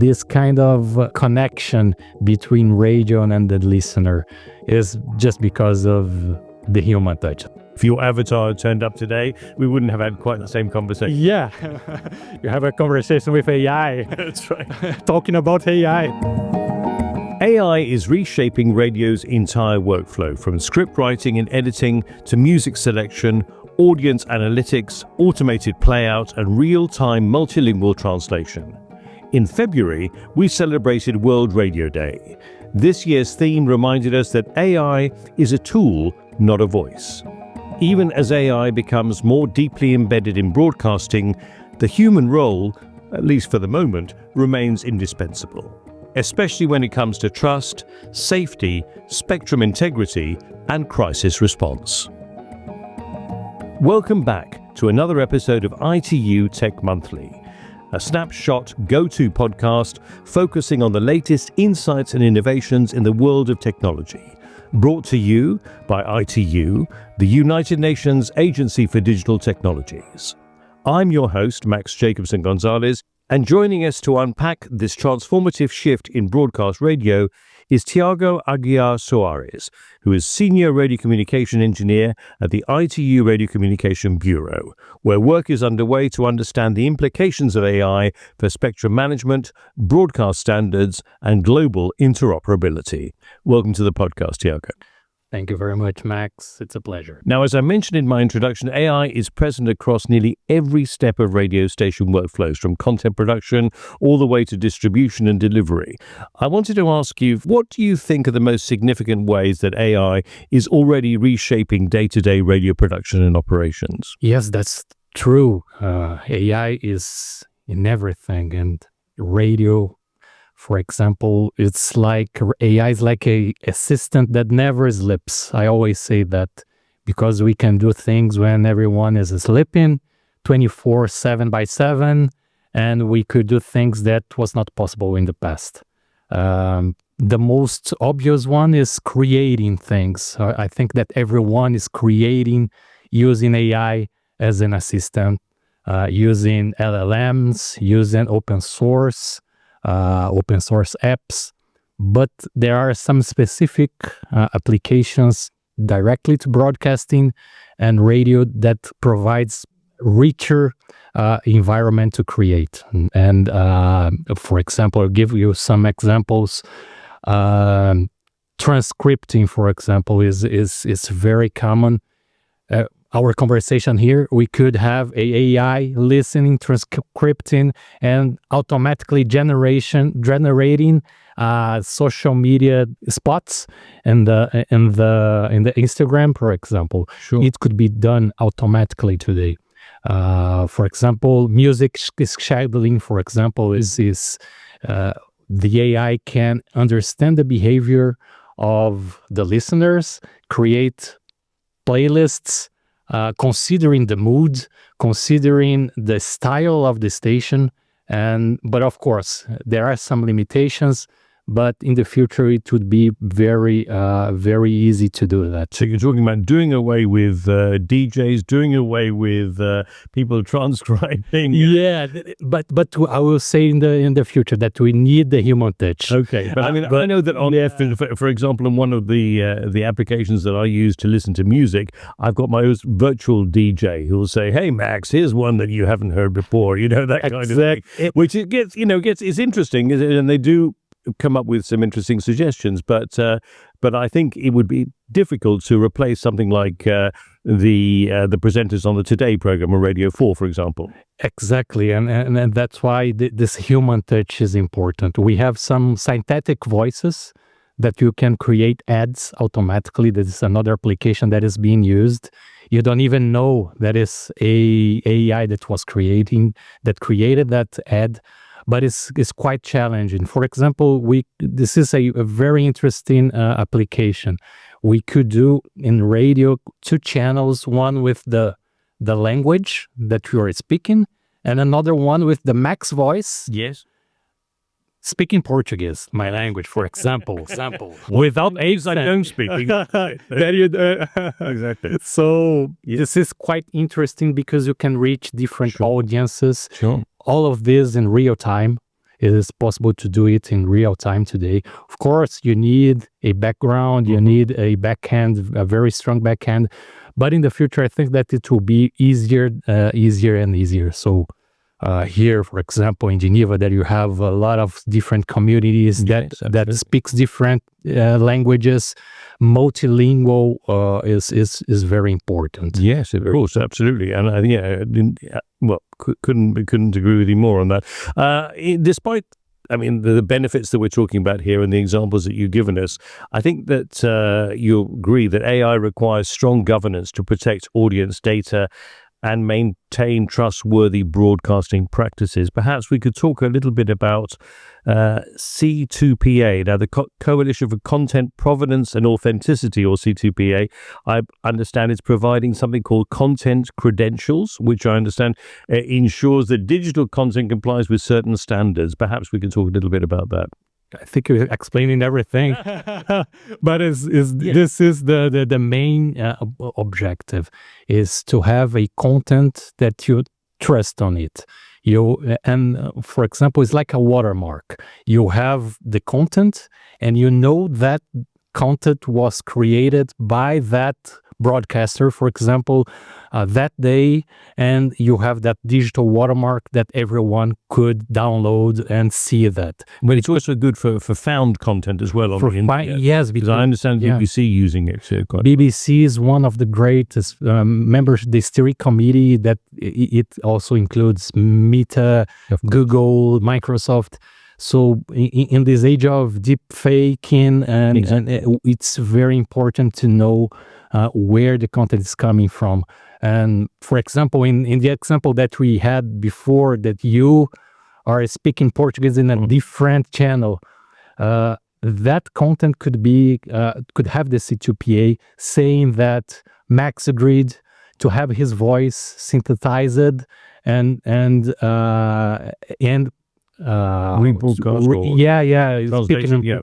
this kind of connection between radio and the listener is just because of the human touch. If your avatar turned up today, we wouldn't have had quite the same conversation. Yeah, you have a conversation with AI. That's right. Talking about AI. AI is reshaping radio's entire workflow, from script writing and editing to music selection, audience analytics, automated playout, and real-time multilingual translation. In February, we celebrated World Radio Day. This year's theme reminded us that AI is a tool, not a voice. Even as AI becomes more deeply embedded in broadcasting, the human role, at least for the moment, remains indispensable, especially when it comes to trust, safety, spectrum integrity, and crisis response. Welcome back to another episode of ITU Tech Monthly, a snapshot go-to podcast focusing on the latest insights and innovations in the world of technology. Brought to you by ITU, the United Nations Agency for Digital Technologies. I'm your host, Max Jacobson Gonzalez, and joining us to unpack this transformative shift in broadcast radio is Thiago Aguiar Soares, who is Senior Radiocommunication Engineer at the ITU Radiocommunication Bureau, where work is underway to understand the implications of AI for spectrum management, broadcast standards, and global interoperability. Welcome to the podcast, Thiago. Thank you very much, Max. It's a pleasure. Now, as I mentioned in my introduction, AI is present across nearly every step of radio station workflows, from content production all the way to distribution and delivery. I wanted to ask you, what do you think are the most significant ways that AI is already reshaping day-to-day radio production and operations? Yes, that's true. AI is in everything, and radio, for example, it's like AI is like a assistant that never sleeps. I always say that because we can do things when everyone is sleeping 24/7/7, and we could do things that was not possible in the past. The most obvious one is creating things. I think that everyone is creating using AI as an assistant, using LLMs, using open source apps, but there are some specific applications directly to broadcasting and radio that provides richer environment to create. And for example, I'll give you some examples. Transcripting, for example, is very common. Our conversation here, we could have a AI listening, transcripting, and automatically generating social media spots in the Instagram, for example. Sure. It could be done automatically today. For example, music scheduling, for example, is the AI can understand the behavior of the listeners, create playlists, considering the mood, considering the style of the station, but of course there are some limitations. But in the future, it would be very easy to do that. So you're talking about doing away with DJs, doing away with people transcribing. Yeah, but I will say in the future that we need the human touch. Okay, but I mean, I know that for example, in one of the applications that I use to listen to music, I've got my own virtual DJ who will say, "Hey Max, here's one that you haven't heard before." You know, that kind of thing. Which it gets it's interesting, and they do come up with some interesting suggestions, but I think it would be difficult to replace something like the presenters on the Today program on Radio 4, for example. Exactly, and that's why this human touch is important. We have some synthetic voices that you can create ads automatically. This is another application that is being used. You don't even know that is a AI that created that ad. But it's quite challenging. For example, this is a very interesting application. We could do in radio 2 channels, one with the language that you are speaking, and another one with the max voice. Yes. Speaking Portuguese, my language, for example. Without aids, I don't speak. Exactly. So this is quite interesting because you can reach different audiences. Sure. All of this in real time. it is possible to do it in real time today. Of course, you need a background, you need a backhand, a very strong backhand. But in the future, I think that it will be easier and easier. So here, for example, in Geneva, that you have a lot of different communities that speaks different languages. Multilingual is very important. Yes, of course, absolutely, and couldn't agree with you more on that. Despite, the benefits that we're talking about here and the examples that you've given us, I think that you agree that AI requires strong governance to protect audience data and maintain trustworthy broadcasting practices. Perhaps we could talk a little bit about C2PA. Now, the Coalition for Content Provenance and Authenticity, or C2PA, I understand is providing something called content credentials, which I understand ensures that digital content complies with certain standards. Perhaps we could talk a little bit about that. I think you're explaining everything, but this is the main objective, is to have a content that you trust on it. For example, it's like a watermark. You have the content, and you know that content was created by that broadcaster, for example, that day, and you have that digital watermark that everyone could download and see that. But it's also good for found content as well. Yes, because I understand BBC using it. BBC is one of the greatest members, the steering committee, that it also includes Meta, Google, Microsoft. So in this age of deep faking, and it's very important to know where the content is coming from. And for example, in the example that we had before, that you are speaking Portuguese in a different channel, that content could have the C2PA saying that Max agreed to have his voice synthesized and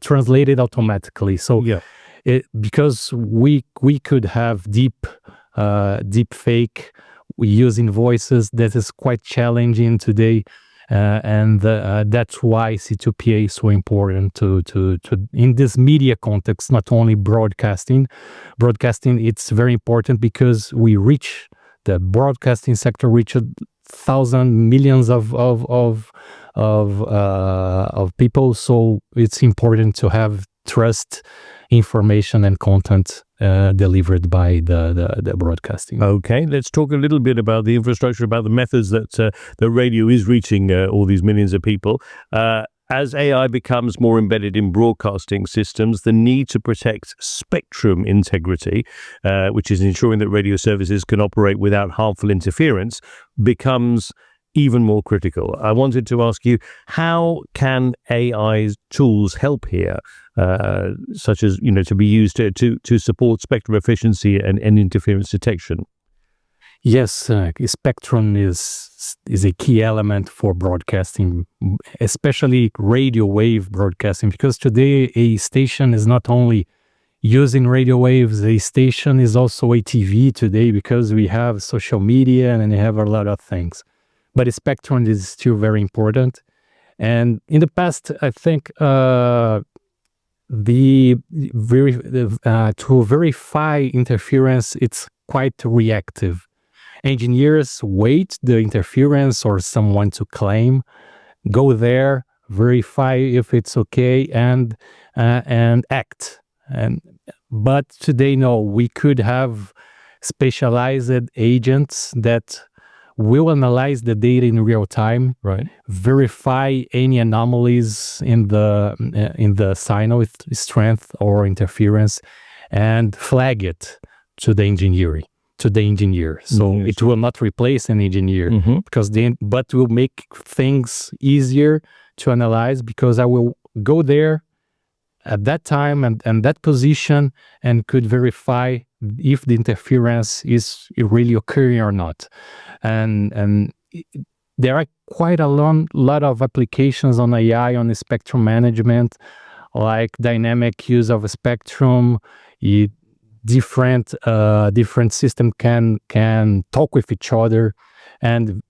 translated automatically. So because we could have deep fake using voices, that is quite challenging today, and that's why C2PA is so important to in this media context. Not only broadcasting, it's very important because the broadcasting sector reached millions of people. So it's important to have trust information and content delivered by the broadcasting. Okay, let's talk a little bit about the infrastructure, about the methods that the radio is reaching all these millions of people. As AI becomes more embedded in broadcasting systems, the need to protect spectrum integrity, which is ensuring that radio services can operate without harmful interference, becomes even more critical. I wanted to ask you, how can AI tools help here, such as, to be used to support spectrum efficiency and interference detection? Yes, spectrum is a key element for broadcasting, especially radio wave broadcasting, because today a station is not only using radio waves, a station is also a TV today, because we have social media and we have a lot of things. But spectrum is still very important. And in the past, I think to verify interference, it's quite reactive. Engineers wait the interference or someone to claim, go there, verify if it's okay, and act. But today, no, we could have specialized agents that will analyze the data in real time, right? Verify any anomalies in the signal strength or interference, and flag it to the engineer. So it will not replace an engineer, but will make things easier to analyze, because I will go there at that time and that position and could verify if the interference is really occurring or not. And there are quite a lot of applications on AI on the spectrum management, like dynamic use of a spectrum. Different system can talk with each other and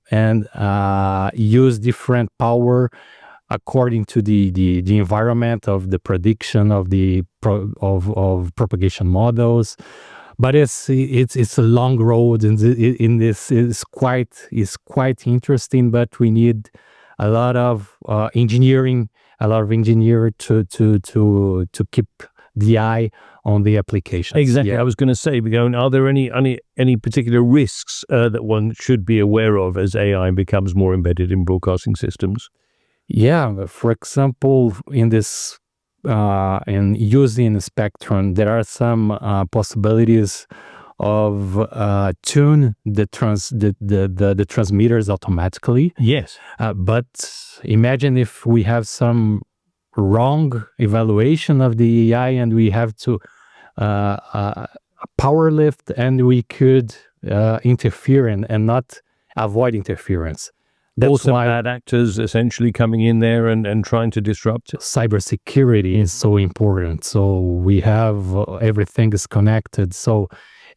use different power according to the environment of the prediction of the of propagation models. But it's a long road, and in this is quite interesting. But we need a lot of engineer to keep the eye on the application. Exactly. I was going to say, are there any particular risks that one should be aware of as AI becomes more embedded in broadcasting systems? Yeah, for example, in this in using spectrum, there are some possibilities of tune the transmitters automatically. Yes. But imagine if we have some wrong evaluation of the AI and we have to power lift, and we could interfere and not avoid interference. That's also why bad actors essentially coming in there and trying to disrupt. Cybersecurity is so important. So we have everything is connected. So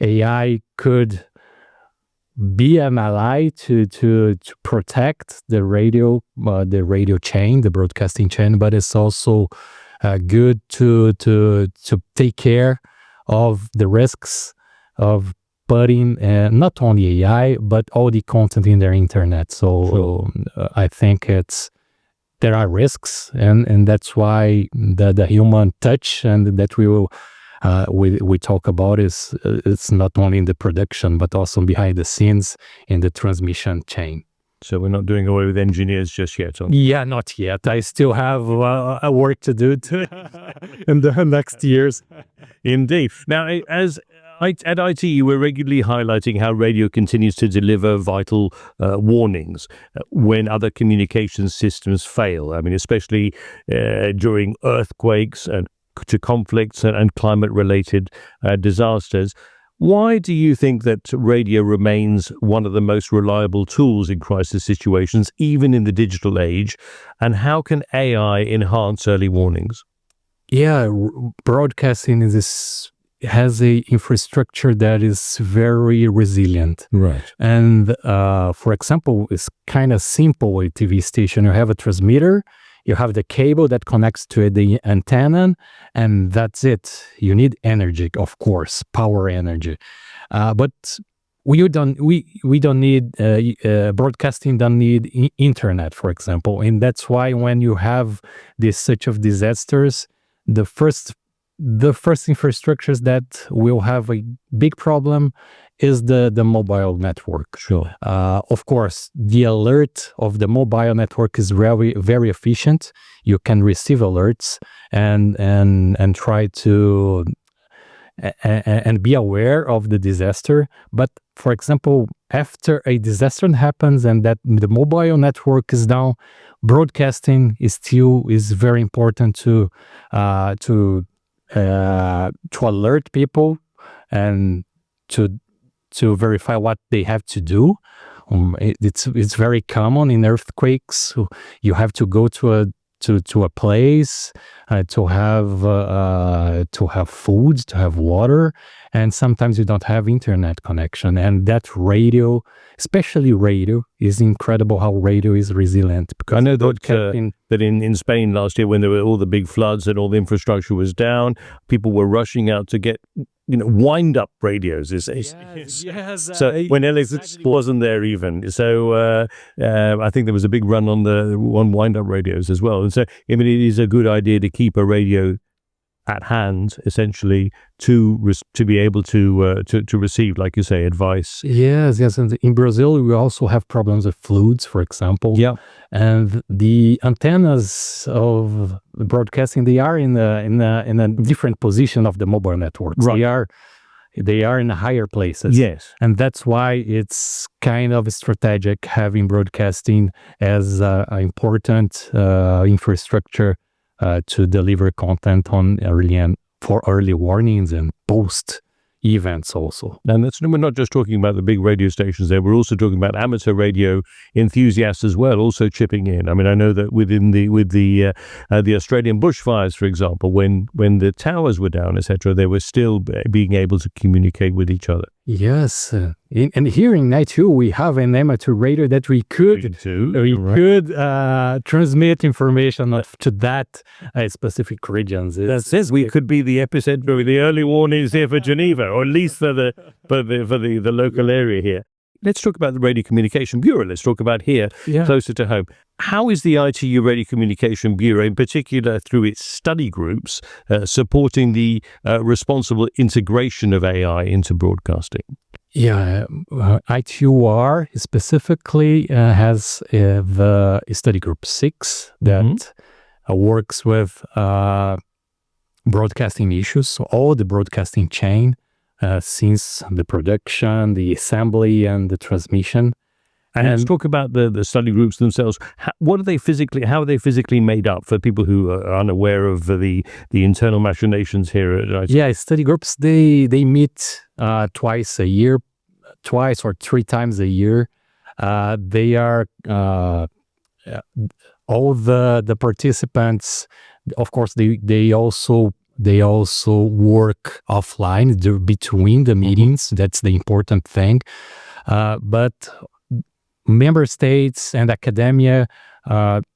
AI could be an ally to protect the radio chain, the broadcasting chain, but it's also good to take care of the risks of putting not only AI but all the content in their internet. So sure. I think there are risks, and that's why the human touch and that we talk about it's not only in the production but also behind the scenes in the transmission chain. So we're not doing away with engineers just yet. Yeah, not yet. I still have a work to do in the next years. Indeed. Now, at ITU, we're regularly highlighting how radio continues to deliver vital warnings when other communication systems fail. I mean, especially during earthquakes and to conflicts and climate-related disasters. Why do you think that radio remains one of the most reliable tools in crisis situations, even in the digital age? And how can AI enhance early warnings? Yeah, broadcasting has a infrastructure that is very resilient. Right. And for example, it's kind of simple. A TV station, you have a transmitter, you have the cable that connects to the antenna, and that's it. You need energy, of course, power energy. But we don't need broadcasting. Don't need internet, for example, and that's why when you have such of disasters, the first infrastructures that will have a big problem is the mobile network. Sure. Of course, the alert of the mobile network is very, very efficient. You can receive alerts and try to and be aware of the disaster. But for example, after a disaster happens and that the mobile network is down, broadcasting is very important to alert people and to verify what they have to do. It's very common in earthquakes. You have to go to a place to have food, to have water, and sometimes you don't have internet connection. And that radio, especially radio, is incredible how radio is resilient. Because I know that in Spain last year, when there were all the big floods and all the infrastructure was down, people were rushing out to get wind-up radios. Yes. So when electricity wasn't there even. So I think there was a big run on wind-up radios as well. And so, I mean, it is a good idea to keep a radio at hand, essentially, to be able to receive, like you say, advice. Yes. And in Brazil, we also have problems with floods, for example. Yeah. And the antennas of broadcasting, they are in a different position of the mobile networks. Right. They are in higher places. Yes. And that's why it's kind of strategic having broadcasting as an important infrastructure to deliver content for early warnings and post events also. And we're not just talking about the big radio stations there, we're also talking about amateur radio enthusiasts as well, also chipping in. I mean, I know that with the Australian bushfires, for example, when the towers were down, etc., they were still being able to communicate with each other. Yes, and here in ITU we have an amateur radio that we could transmit information to that specific regions. That's it. We could be the epicenter, the early warnings here for Geneva, or at least for the local area here. Let's talk about the Radiocommunication Bureau. Let's talk about here, closer to home. How is the ITU Radiocommunication Bureau, in particular through its study groups, supporting the responsible integration of AI into broadcasting? Yeah, ITUR specifically has the study group 6 that works with broadcasting issues, so all the broadcasting chain, since the production, the assembly, and the transmission. And let's talk about the study groups themselves. How are they physically made up for people who are unaware of the internal machinations here at ITU? Yeah, study groups, they meet twice or 3 times a year. They are all the participants. Of course, they also work offline between the meetings. That's the important thing. But member states and academia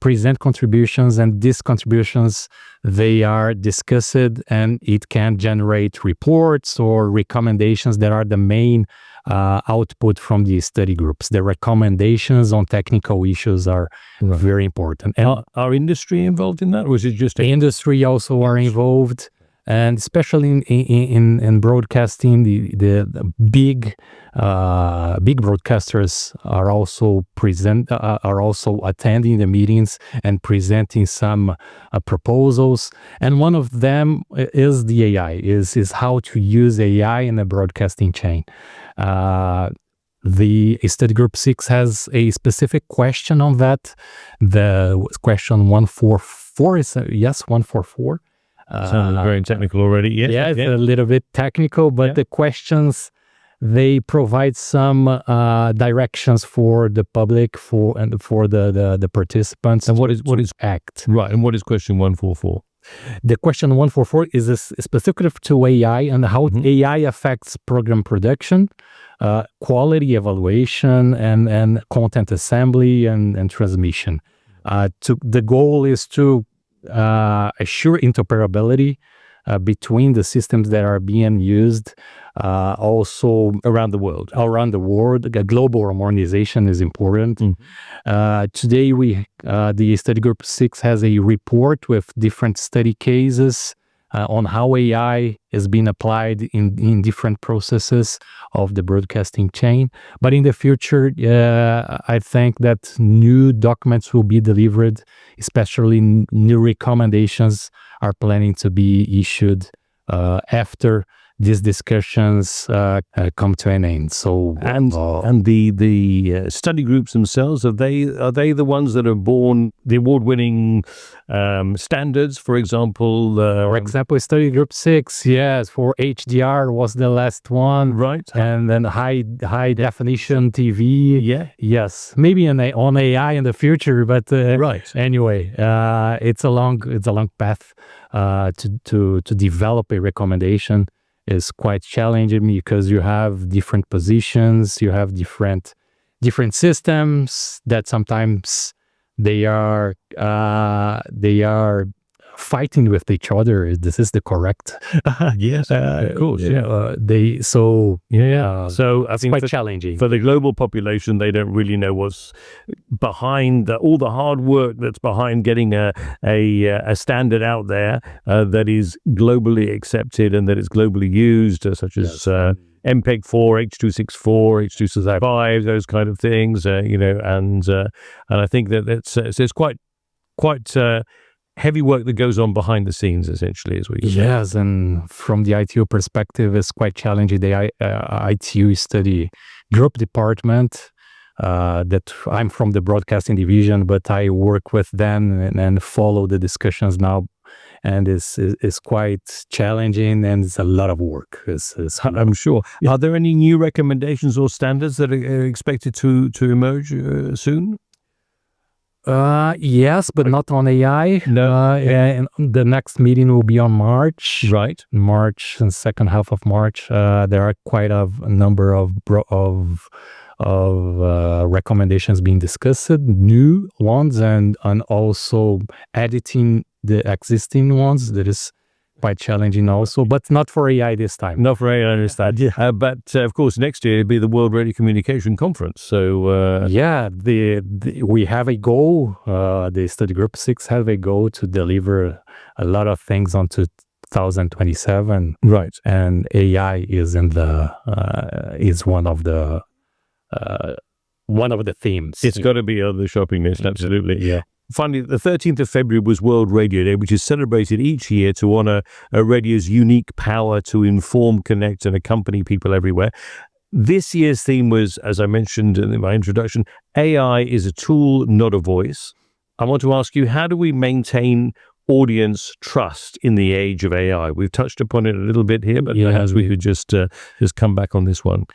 present contributions, and these contributions, they are discussed, and it can generate reports or recommendations that are the main output from the study groups. The recommendations on technical issues are very important. And are industry involved in that, or is it just industry also are involved? And especially in broadcasting, the big broadcasters are also attending the meetings and presenting some proposals. And one of them is the AI, is how to use AI in the broadcasting chain. The study group 6 has a specific question on that. The question 144 is 144. Sounds very technical already. It's a little bit technical, but the questions, they provide some directions for the public, for the participants. And what is act right? And what is question 144? The question 144 is specific to AI and how AI affects program production, quality evaluation, and content assembly and transmission. The goal is to assure interoperability between the systems that are being used, also around the world. Global harmonization is important. Today, the study group 6 has a report with different study cases on how AI is being applied in different processes of the broadcasting chain. But in the future, I think that new documents will be delivered, especially new recommendations are planning to be issued after these discussions come to an end. So and the study groups themselves, are they the ones that are born the award-winning standards? For example, study group 6, yes, for HDR was the last one, right? And then high definition TV, yes, maybe on AI in the future, but right. Anyway, it's a long path to develop a recommendation. Is quite challenging because you have different positions, you have different systems that sometimes they are fighting with each other. This is the correct. Yes, of course. So I think quite challenging for the global population. They don't really know what's behind all the hard work that's behind getting a standard out there that is globally accepted and that is globally used, such as MPEG-4, H.264, H.265, those kind of things. And I think that it's quite heavy work that goes on behind the scenes, essentially, as we say. Yes, and from the ITU perspective, it's quite challenging. The ITU study group department, that I'm from the broadcasting division, but I work with them and follow the discussions now, and it's quite challenging, and it's a lot of work. I'm sure. Are there any new recommendations or standards that are expected to emerge soon? Yes, but not on AI. No. And the next meeting will be on March. Right. March and second half of March. There are quite a number of recommendations being discussed, new ones, and also editing the existing ones. That is quite challenging also, but not for AI this time. Not for AI, I understand. Yeah. But of course, next year it'll be the World Radiocommunication Conference. So we have a goal. The study group 6 have a goal to deliver a lot of things on 2027. right. And AI is is one of the themes. It's got to be on the shopping list, absolutely. Yeah. Finally, the 13th of February was World Radio Day, which is celebrated each year to honor radio's unique power to inform, connect, and accompany people everywhere. This year's theme was, as I mentioned in my introduction, AI is a tool, not a voice. I want to ask you, how do we maintain audience trust in the age of AI? We've touched upon it a little bit here, but perhaps we could just come back on this one.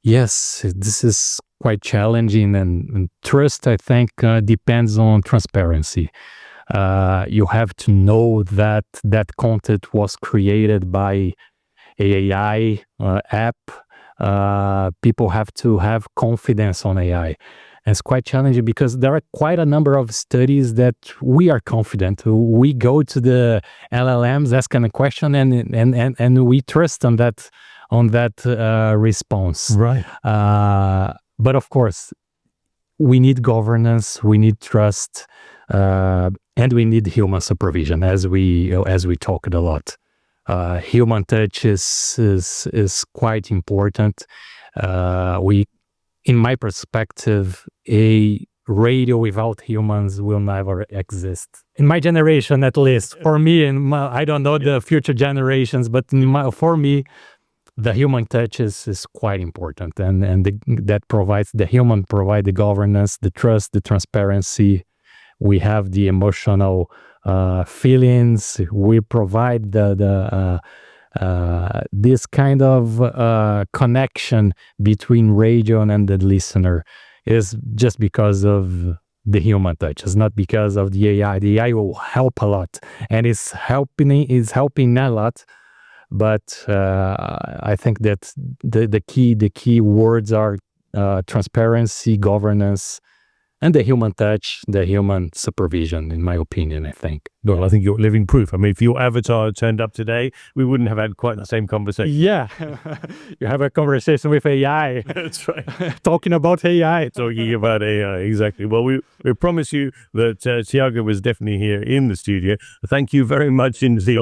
Yes, this is quite challenging, and trust, I think, depends on transparency. You have to know that content was created by AI app. People have to have confidence on AI. And it's quite challenging because there are quite a number of studies that we are confident. We go to the LLMs asking a question and we trust on that response. Right. But of course, we need governance, we need trust, and we need human supervision, as we talked a lot. Human touch is quite important. In my perspective, a radio without humans will never exist. In my generation, at least, for me, I don't know the future generations, but for me, the human touch is quite important, and the human provide the governance, the trust, the transparency. We have the emotional feelings. We provide this kind of connection between radio and the listener. Is just because of the human touch. It's not because of the AI. The AI will help a lot, and it's helping a lot. But I think that the key words are transparency, governance, and the human touch, the human supervision, in my opinion, I think. Well, I think you're living proof. I mean, if your avatar turned up today, we wouldn't have had quite the same conversation. Yeah. You have a conversation with AI. That's right. Talking about AI. Talking about AI, exactly. Well, we promise you that Thiago was definitely here in the studio. Thank you very much indeed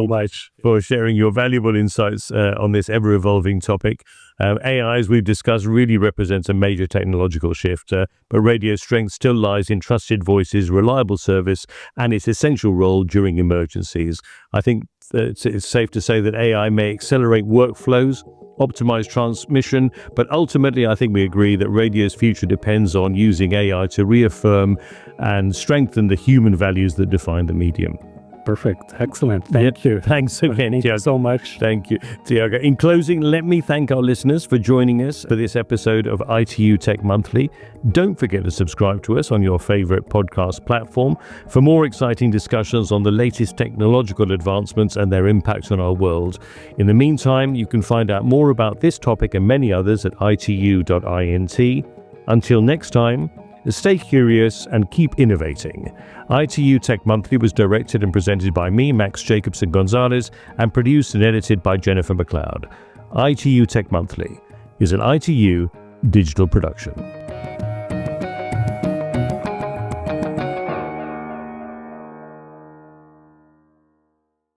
for sharing your valuable insights on this ever-evolving topic. AI, as we've discussed, really represents a major technological shift, but radio's strength still lies in trusted voices, reliable service, and its essential role during emergencies. I think it's safe to say that AI may accelerate workflows, optimize transmission, but ultimately I think we agree that radio's future depends on using AI to reaffirm and strengthen the human values that define the medium. Perfect. Excellent. Thank you. Thanks again, Thiago. So much. Thank you, Thiago. In closing, let me thank our listeners for joining us for this episode of ITU Tech Monthly. Don't forget to subscribe to us on your favorite podcast platform for more exciting discussions on the latest technological advancements and their impact on our world. In the meantime, you can find out more about this topic and many others at itu.int. Until next time, stay curious and keep innovating. ITU Tech Monthly was directed and presented by me, Max Jacobson Gonzalez, and produced and edited by Jennifer McLeod. ITU Tech Monthly is an ITU digital production.